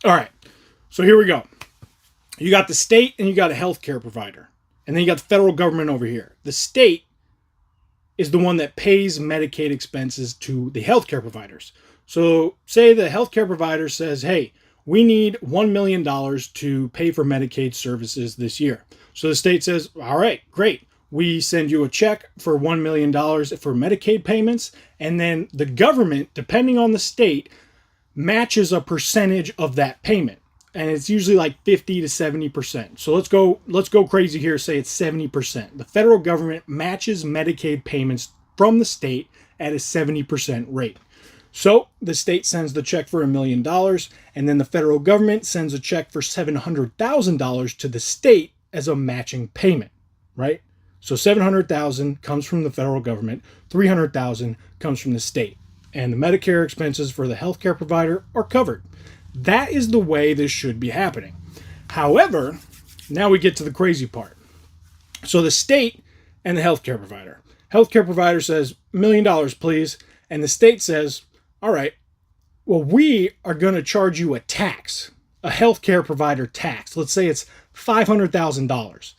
All right. So here we go. You got the state and you got a healthcare provider. And then you got the federal government over here. The state is the one that pays Medicaid expenses to the healthcare providers. So say the healthcare provider says, hey, we need $1 million to pay for Medicaid services this year. So the state says, all right, great. We send you a check for $1 million for Medicaid payments. And then the government, depending on the state, matches a percentage of that payment. And it's usually like 50 to 70%. So let's go crazy here. Say it's 70%. The federal government matches Medicaid payments from the state at a 70% rate. So the state sends the check for $1 million, and then the federal government sends a check for $700,000 to the state as a matching payment, right? So $700,000 comes from the federal government, $300,000 comes from the state, and the Medicare expenses for the healthcare provider are covered. That is the way this should be happening. However, now we get to the crazy part. So the state and the healthcare provider says, $1 million, please. And the state says, all right, well, we are going to charge you a tax, a healthcare provider tax. Let's say it's $500,000.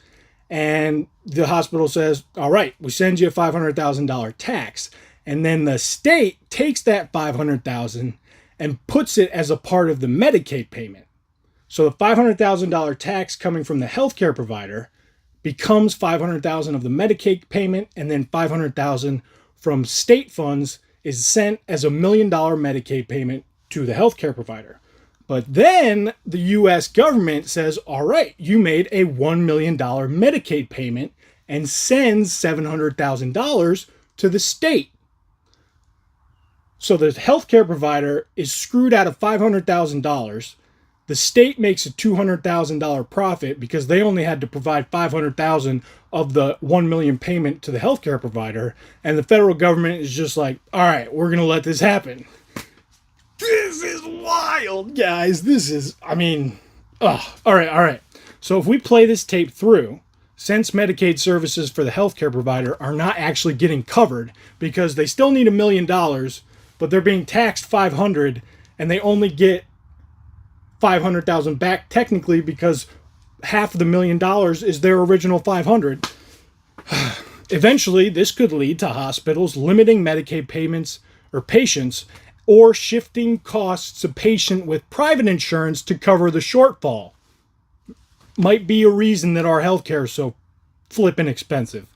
And the hospital says, all right, we send you a $500,000 tax. And then the state takes that $500,000 and puts it as a part of the Medicaid payment. So the $500,000 tax coming from the healthcare provider becomes $500,000 of the Medicaid payment, and then $500,000 from state funds is sent as a $1 million Medicaid payment to the healthcare provider. But then the U.S. government says, all right, you made a $1 million Medicaid payment and sends $700,000 to the state. So the healthcare provider is screwed out of $500,000. The state makes a $200,000 profit because they only had to provide $500,000 of the $1 million payment to the healthcare provider. And the federal government is just like, all right, we're going to let this happen. This is wild, guys. All right. So if we play this tape through, since Medicaid services for the healthcare provider are not actually getting covered because they still need $1 million, but they're being taxed $500,000 and they only get $500,000 back technically because half of the $1 million is their original $500,000. Eventually, this could lead to hospitals limiting Medicaid payments or patients or shifting costs to patient with private insurance to cover the shortfall. Might be a reason that our healthcare is so flippin' expensive.